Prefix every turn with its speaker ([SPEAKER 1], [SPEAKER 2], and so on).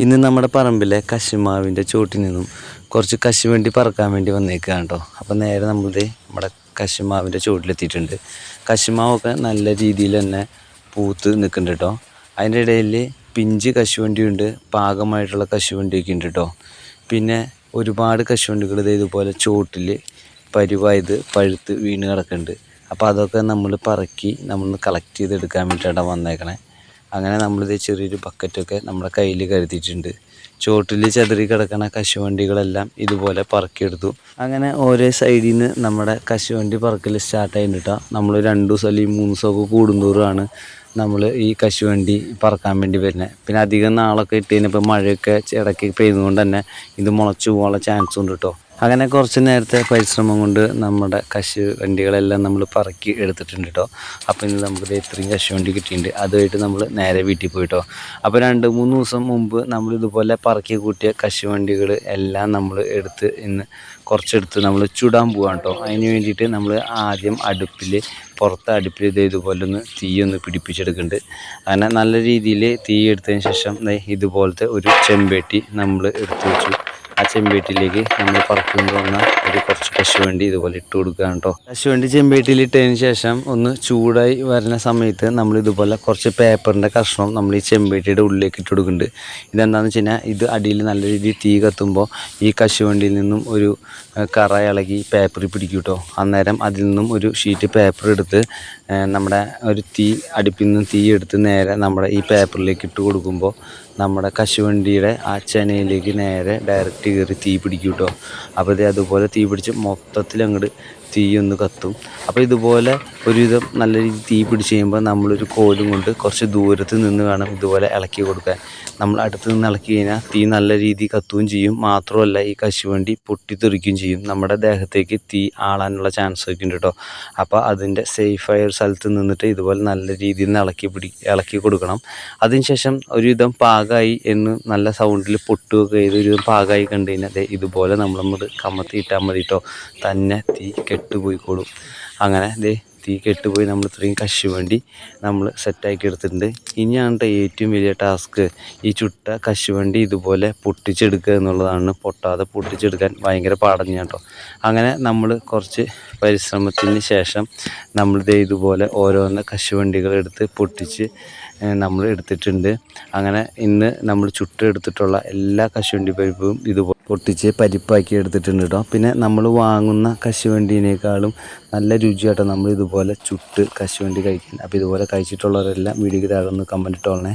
[SPEAKER 1] ഇന്ന് നമ്മുടെ പറമ്പിലെ കശുമാവിൻ്റെ ചോട്ടിൽ നിന്നും കുറച്ച് കശുവണ്ടി പറക്കാൻ വേണ്ടി വന്നേക്കുകയാണ് കേട്ടോ. അപ്പോൾ നേരെ നമ്മുടെ കശുമാവിൻ്റെ ചോട്ടിലെത്തിയിട്ടുണ്ട്. കശുമാവൊക്കെ നല്ല രീതിയിൽ തന്നെ പൂത്ത് നിൽക്കുന്നുണ്ട് കേട്ടോ. അതിൻ്റെ ഇടയിൽ പിഞ്ച് കശുവണ്ടിയുണ്ട്, പാകമായിട്ടുള്ള കശുവണ്ടിയൊക്കെ ഉണ്ട് കേട്ടോ. പിന്നെ ഒരുപാട് കശുവണ്ടികൾ ഇതുപോലെ ചോട്ടിൽ പരുവായത് പഴുത്ത് വീണ് കിടക്കുന്നുണ്ട്. അപ്പോൾ അതൊക്കെ നമ്മൾ പറക്കി നമ്മൾ കളക്ട് ചെയ്തെടുക്കാൻ വേണ്ടിയിട്ടാണ് വന്നേക്കണേ. അങ്ങനെ നമ്മളിത് ചെറിയൊരു ബക്കറ്റൊക്കെ നമ്മുടെ കയ്യിൽ കരുതിയിട്ടുണ്ട്. ചോട്ടിൽ ചെതറി കിടക്കുന്ന കശുവണ്ടികളെല്ലാം ഇതുപോലെ പറക്കിയെടുത്തു. അങ്ങനെ ഓരോ സൈഡിൽ നിന്ന് നമ്മുടെ കശുവണ്ടി പറക്കൽ സ്റ്റാർട്ട് ആയിട്ടാ. നമ്മൾ 2 ദിവസം അല്ലെങ്കിൽ 3 ദിവസമൊക്കെ കൂടുന്തോറുമാണ് നമ്മൾ ഈ കശുവണ്ടി പറക്കാൻ വേണ്ടി വരുന്നത്. പിന്നെ അധികം നാളൊക്കെ ഇട്ട് കഴിഞ്ഞപ്പോൾ മഴയൊക്കെ ഇടയ്ക്ക് പെയ്യുന്നതുകൊണ്ട് തന്നെ ഇത് മുളച്ചു പോകാനുള്ള ചാൻസ് ഉണ്ട് കേട്ടോ. അങ്ങനെ കുറച്ച് നേരത്തെ പരിശ്രമം കൊണ്ട് നമ്മുടെ കശുവണ്ടികളെല്ലാം നമ്മൾ പറക്കി എടുത്തിട്ടുണ്ട് കേട്ടോ. അപ്പോൾ ഇന്ന് നമുക്ക് ഇത്രയും കശുവണ്ടി കിട്ടിയിട്ടുണ്ട്. അതുമായിട്ട് നമ്മൾ നേരെ വീട്ടിൽ പോയിട്ടോ. അപ്പോൾ 2-3 ദിവസം മുമ്പ് നമ്മൾ ഇതുപോലെ പറക്കി കൂട്ടിയ കശുവണ്ടികൾ എല്ലാം നമ്മൾ എടുത്ത് ഇന്ന് കുറച്ചെടുത്ത് നമ്മൾ ചുടാൻ പോകാം കേട്ടോ. അതിന് വേണ്ടിയിട്ട് നമ്മൾ ആദ്യം പുറത്തെ അടുപ്പിൽ ഇതുപോലെ തീയൊന്ന് പിടിപ്പിച്ചെടുക്കുന്നുണ്ട്. അങ്ങനെ നല്ല രീതിയിൽ തീ എടുത്തതിന് ശേഷം ഇതുപോലത്തെ ഒരു ചെമ്പേട്ടി നമ്മൾ എടുത്ത് വെച്ചു. ആ ചെമ്പേട്ടിയിലേക്ക് നമ്മൾ പറക്കൊണ്ട് വന്ന കുറച്ച് കശുവണ്ടി ഇതുപോലെ ഇട്ട് കൊടുക്കുകയാണ് കേട്ടോ. കശുവണ്ടി ചെമ്പേട്ടിയിൽ ഇട്ടതിന് ശേഷം ഒന്ന് ചൂടായി വരുന്ന സമയത്ത് നമ്മൾ ഇതുപോലെ കുറച്ച് പേപ്പറിൻ്റെ കഷ്ണം നമ്മൾ ഈ ചെമ്പേട്ടിയുടെ ഉള്ളിലേക്ക് ഇട്ട് കൊടുക്കുന്നുണ്ട്. ഇതെന്താണെന്ന് വെച്ച് കഴിഞ്ഞാൽ ഇത് അടിയിൽ നല്ല രീതിയിൽ തീ കത്തുമ്പോൾ ഈ കശുവണ്ടിയിൽ നിന്നും ഒരു കറ ഇളകി പേപ്പറിൽ പിടിക്കും കേട്ടോ. അന്നേരം അതിൽ നിന്നും ഒരു ഷീറ്റ് പേപ്പർ എടുത്ത് നമ്മുടെ ഒരു അടുപ്പിൽ നിന്ന് തീ എടുത്ത് നേരെ നമ്മുടെ ഈ പേപ്പറിലേക്ക് ഇട്ട് കൊടുക്കുമ്പോൾ നമ്മുടെ കശുവണ്ടിയുടെ ആ ചെനയിലേക്ക് നേരെ ഡയറക്റ്റ് കയറി തീ പിടിക്കും കേട്ടോ. അപ്പോൾ അതുപോലെ തീ പിടിച്ച് മൊത്തത്തിൽ അങ്ങോട്ട് തീയൊന്ന് കത്തും. അപ്പോൾ ഇതുപോലെ ഒരുവിധം നല്ല രീതിയിൽ തീ പിടിച്ച് കഴിയുമ്പോൾ നമ്മളൊരു കോലും കൊണ്ട് കുറച്ച് ദൂരത്ത് നിന്ന് വേണം ഇതുപോലെ ഇളക്കി കൊടുക്കാൻ. നമ്മൾ അടുത്ത് നിന്ന് ഇളക്കി കഴിഞ്ഞാൽ തീ നല്ല രീതിയിൽ കത്തുകയും ചെയ്യും. മാത്രമല്ല ഈ കശുവണ്ടി പൊട്ടിത്തെറിക്കുകയും ചെയ്യും. നമ്മുടെ ദേഹത്തേക്ക് തീ ആളാനുള്ള ചാൻസ് ഒക്കെ ഉണ്ട് കേട്ടോ. അപ്പോൾ അതിൻ്റെ സേഫായ ഒരു സ്ഥലത്ത് നിന്നിട്ട് ഇതുപോലെ നല്ല രീതിയിൽ നിന്ന് ഇളക്കി കൊടുക്കണം. അതിനുശേഷം ഒരുവിധം പാകമായി എന്ന് നല്ല സൗണ്ടിൽ പൊട്ടുകയൊക്കെ ചെയ്ത് ഒരുവിധം പാകമായി കണ്ടു കഴിഞ്ഞാൽ ഇതുപോലെ നമ്മൾ കമത്തി ഇട്ടാൽ മതി കേട്ടോ. തന്നെ തീ കെട്ടുപോയിക്കോളും. അങ്ങനെ തീ കെട്ടുപോയി നമ്മൾ ഇത്രയും കശുവണ്ടി നമ്മൾ സെറ്റാക്കി എടുത്തിട്ടുണ്ട്. ഇനിയാണ് ഏറ്റവും വലിയ ടാസ്ക്. ഈ ചുട്ട കശുവണ്ടി ഇതുപോലെ പൊട്ടിച്ചെടുക്കുക എന്നുള്ളതാണ്. പൊട്ടാതെ പൊട്ടിച്ചെടുക്കാൻ ഭയങ്കര പാടഞ്ഞ കേട്ടോ. അങ്ങനെ നമ്മൾ കുറച്ച് പരിശ്രമത്തിന് ശേഷം ഇതുപോലെ ഓരോന്ന് കശുവണ്ടികൾ എടുത്ത് പൊട്ടിച്ച് നമ്മൾ എടുത്തിട്ടുണ്ട്. അങ്ങനെ ഇന്ന് നമ്മൾ ചുട്ടെടുത്തിട്ടുള്ള എല്ലാ കശുവണ്ടി പരിപ്പും ഇതുപോലെ പൊട്ടിച്ച് പരിപ്പാക്കി എടുത്തിട്ടുണ്ട് കേട്ടോ. പിന്നെ നമ്മൾ വാങ്ങുന്ന കശുവണ്ടീനേക്കാളും നല്ല രുചിയായിട്ടോ നമ്മൾ ഇതുപോലെ ചുട്ട് കശുവണ്ടി കഴിക്കാൻ. അപ്പോൾ ഇതുപോലെ കഴിച്ചിട്ടുള്ളവരെല്ലാം വീഡിയോയ്ക്ക് താഴെ ഒന്ന് കമൻറ്റ് ഇട്ടോളണേ.